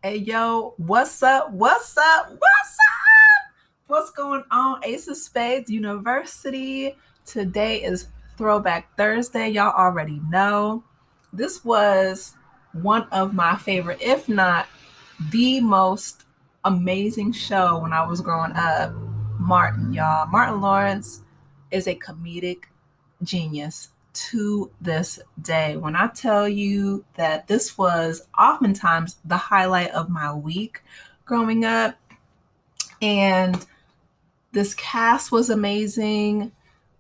Hey yo, what's up? What's up? What's up? What's going on? Aces Spades University. Today is Throwback Thursday. Y'all already know. This was one of my favorite, if not the most amazing show when I was growing up. Martin, y'all. Martin Lawrence is a comedic genius to this day. When I tell you that this was oftentimes the highlight of my week growing up, and this cast was amazing.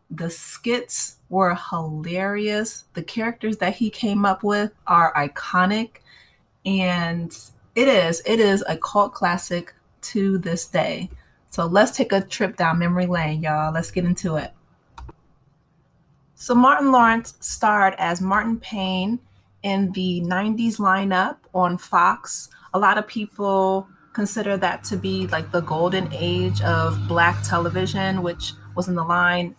The skits were hilarious. The characters that he came up with are iconic, and it is a cult classic to this day. So let's take a trip down memory lane, y'all. Let's get into it. So Martin Lawrence starred as Martin Payne in the 90s lineup on Fox. A lot of people consider that to be like the golden age of black television, which was in the line.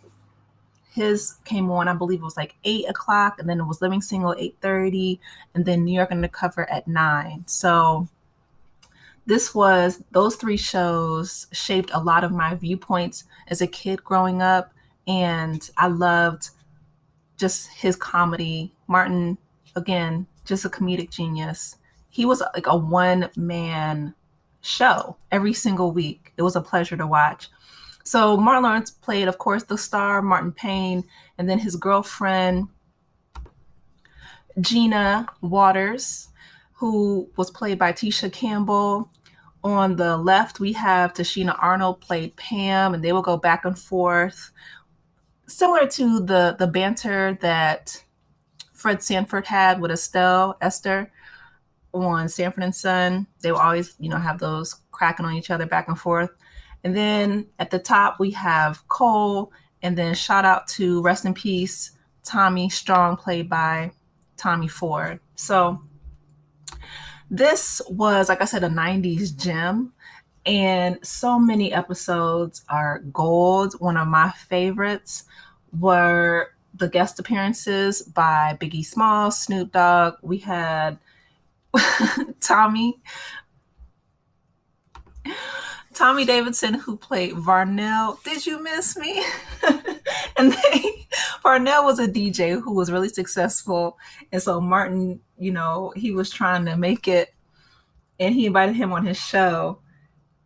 His came on, I believe it was like 8 o'clock, and then it was Living Single 8:30, and then New York Undercover at 9. So this was those three shows shaped a lot of my viewpoints as a kid growing up, and I loved just his comedy. Martin, again, just a comedic genius. He was like a one man show every single week. It was a pleasure to watch. So Martin Lawrence played, of course, the star, Martin Payne, and then his girlfriend, Gina Waters, who was played by Tisha Campbell. On the left, we have Tichina Arnold played Pam, and they will go back and forth similar to the banter that Fred Sanford had with Esther on Sanford and Son. They will always, have those cracking on each other back and forth. And then at the top we have Cole, and then shout out to rest in peace Tommy Strong, played by Tommy Ford. So this was, like I said, a 90s gem, and so many episodes are gold. One of my favorites were the guest appearances by Biggie Smalls, Snoop Dogg. We had Tommy Tommy Davidson, who played Varnell. Did you miss me? and Varnell was a DJ who was really successful, and so Martin, he was trying to make it, and he invited him on his show,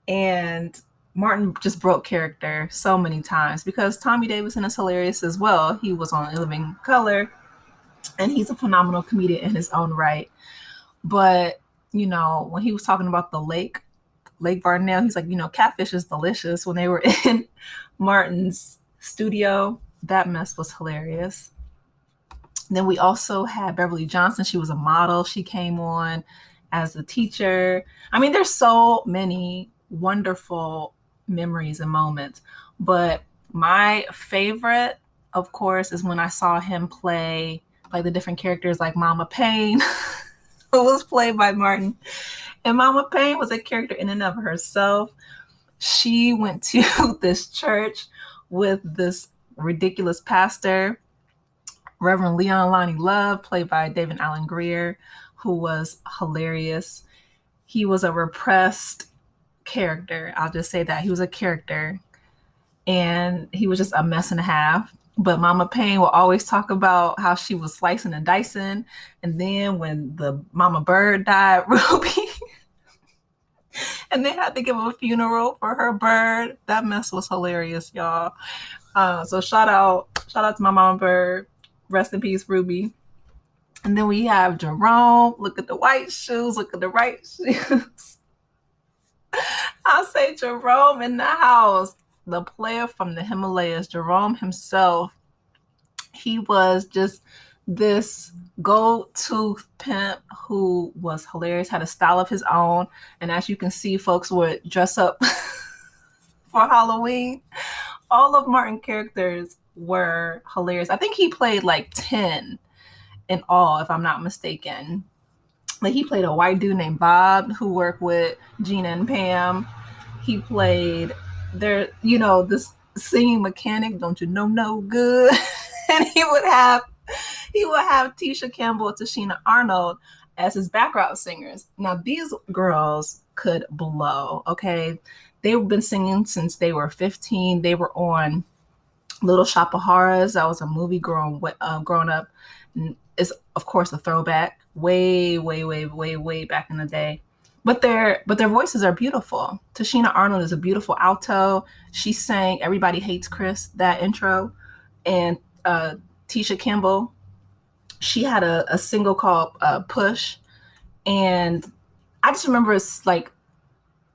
and Martin just broke character so many times because Tommy Davidson is hilarious as well. He was on Living Color, and he's a phenomenal comedian in his own right. But, when he was talking about the Lake Varnell, he's like, catfish is delicious. When they were in Martin's studio, that mess was hilarious. Then we also had Beverly Johnson. She was a model. She came on as a teacher. I mean, there's so many wonderful memories and moments. But my favorite, of course, is when I saw him play like the different characters, like Mama Payne, who was played by Martin. And Mama Payne was a character in and of herself. She went to this church with this ridiculous pastor, Reverend Leon Lonnie Love, played by David Allen Greer, who was hilarious. He was a repressed character. I'll just say that. He was a character, and he was just a mess and a half. But Mama Payne will always talk about how she was slicing and dicing. And then when the mama bird died, Ruby, and they had to give a funeral for her bird. That mess was hilarious, y'all. So shout out to my mama bird. Rest in peace, Ruby. And then we have Jerome. Look at the white shoes. Look at the right shoes. I'll say Jerome in the house. The player from the Himalayas, Jerome himself. He was just this gold tooth pimp who was hilarious, had a style of his own. And as you can see, folks would dress up for Halloween. All of Martin's characters were hilarious. I think he played like 10 in all, if I'm not mistaken. Like, he played a white dude named Bob who worked with Gina and Pam. He played this singing mechanic, don't you know no good? And he would have Tisha Campbell, Tichina Arnold as his background singers. Now, these girls could blow, okay? They've been singing since they were 15. They were on Little Shop of Horrors. That was a movie growing up. It's, of course, a throwback way, way, way, way, way back in the day. But their voices are beautiful. Tichina Arnold is a beautiful alto. She sang "Everybody Hates Chris," that intro, and Tisha Campbell, she had a single called "Push," and I just remember it's like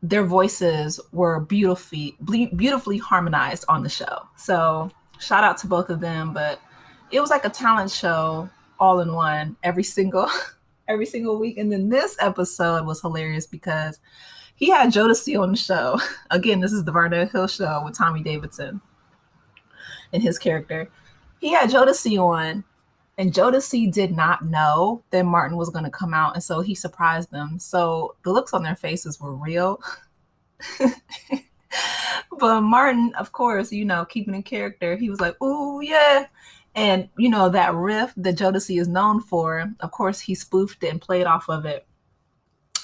their voices were beautifully harmonized on the show. So shout out to both of them. But it was like a talent show all in one every single week. And then this episode was hilarious because he had Jodeci on the show. Again, this is the Varnell Hill show with Tommy Davidson and his character. He had Jodeci on, and Jodeci did not know that Martin was going to come out, and so he surprised them. So the looks on their faces were real. But Martin, of course, keeping in character, he was like, "Ooh, yeah." And, that riff that Jodeci is known for, of course, he spoofed it and played off of it.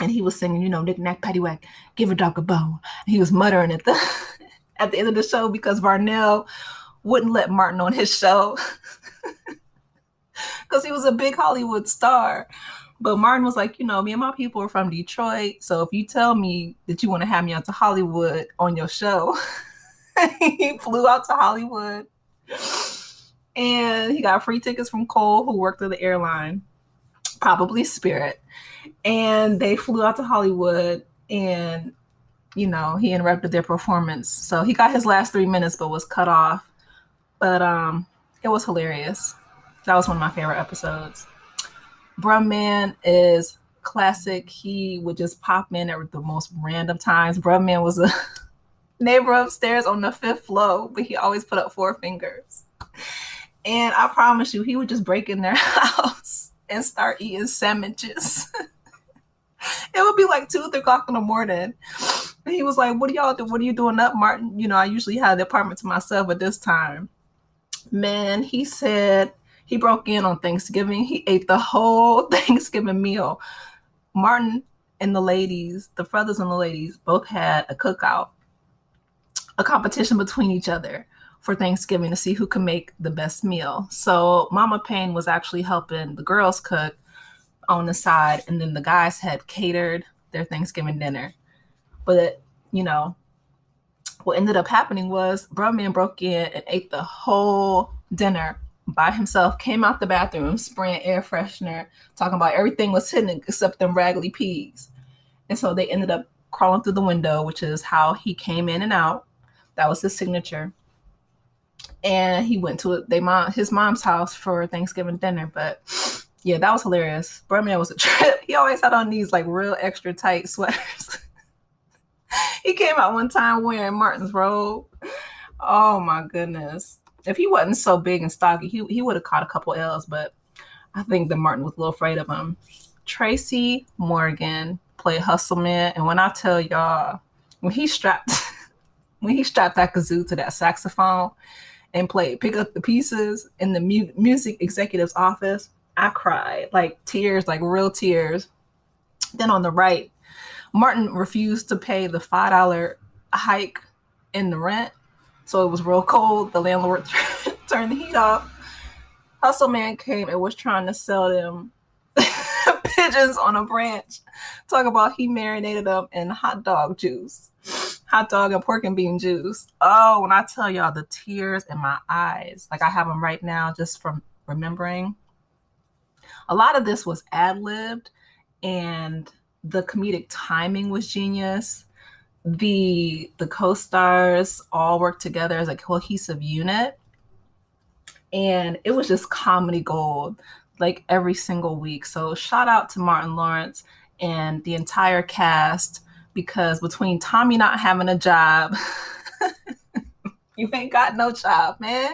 And he was singing, knick-knack, paddywhack, give a dog a bone. And he was muttering at the at the end of the show because Varnell wouldn't let Martin on his show because he was a big Hollywood star. But Martin was like, me and my people are from Detroit. So if you tell me that you want to have me out to Hollywood on your show, he flew out to Hollywood. And he got free tickets from Cole, who worked at the airline, probably Spirit. And they flew out to Hollywood, and, he interrupted their performance. So he got his last 3 minutes, but was cut off. But it was hilarious. That was one of my favorite episodes. Brumman is classic. He would just pop in at the most random times. Brumman was a neighbor upstairs on the 5th floor, but he always put up 4 fingers. And I promise you, he would just break in their house and start eating sandwiches. It would be like 2, 3 o'clock in the morning. And he was like, "What do y'all do? What are you doing up, Martin? I usually have the apartment to myself at this time." Man, he said he broke in on Thanksgiving. He ate the whole Thanksgiving meal. Martin and the ladies, the brothers and the ladies, both had a cookout, a competition between each other for Thanksgiving to see who can make the best meal. So Mama Payne was actually helping the girls cook on the side, and then the guys had catered their Thanksgiving dinner. But, what ended up happening was Brumman broke in and ate the whole dinner by himself, came out the bathroom, spraying air freshener, talking about everything was hidden except them raggedy peas. And so they ended up crawling through the window, which is how he came in and out. That was his signature. And he went to his mom's house for Thanksgiving dinner. But yeah, that was hilarious. Brumman was a trip. He always had on these like real extra tight sweaters. He came out one time wearing Martin's robe. Oh my goodness. If he wasn't so big and stocky, he would have caught a couple L's, but I think that Martin was a little afraid of him. Tracy Morgan played Hustleman, and when I tell y'all, when he strapped that kazoo to that saxophone and played Pick Up the Pieces in the music executive's office, I cried, like tears, like real tears. Then on the right, Martin refused to pay the $5 hike in the rent. So it was real cold. The landlord turned the heat off. Hustle Man came and was trying to sell them pigeons on a branch. Talk about he marinated them in hot dog and pork and bean juice. Oh, when I tell y'all the tears in my eyes, like I have them right now just from remembering. A lot of this was ad-libbed, and the comedic timing was genius. The co-stars all worked together as a cohesive unit, and it was just comedy gold like every single week. So shout out to Martin Lawrence and the entire cast, because between Tommy not having a job, you ain't got no job, man.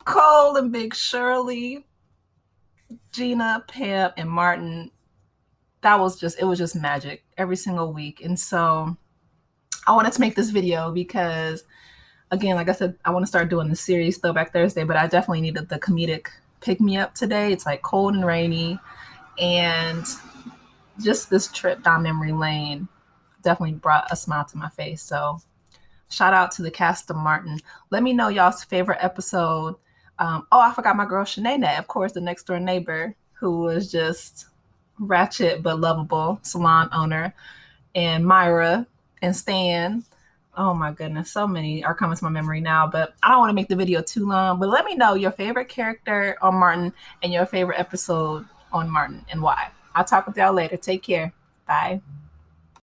Cole and Big Shirley, Gina, Pam, and Martin, it was just magic every single week. And so I wanted to make this video because, again, like I said, I want to start doing the series Throwback Thursday, but I definitely needed the comedic pick-me-up today. It's like cold and rainy, And just this trip down memory lane definitely brought a smile to my face. So shout out to the cast of Martin. Let me know y'all's favorite episode. I forgot my girl Shanae, of course, the next door neighbor who was just ratchet but lovable salon owner, and Myra and Stan. Oh my goodness, so many are coming to my memory now, but I don't want to make the video too long. But let me know your favorite character on Martin and your favorite episode on Martin and why. I'll talk with y'all later. Take care. Bye.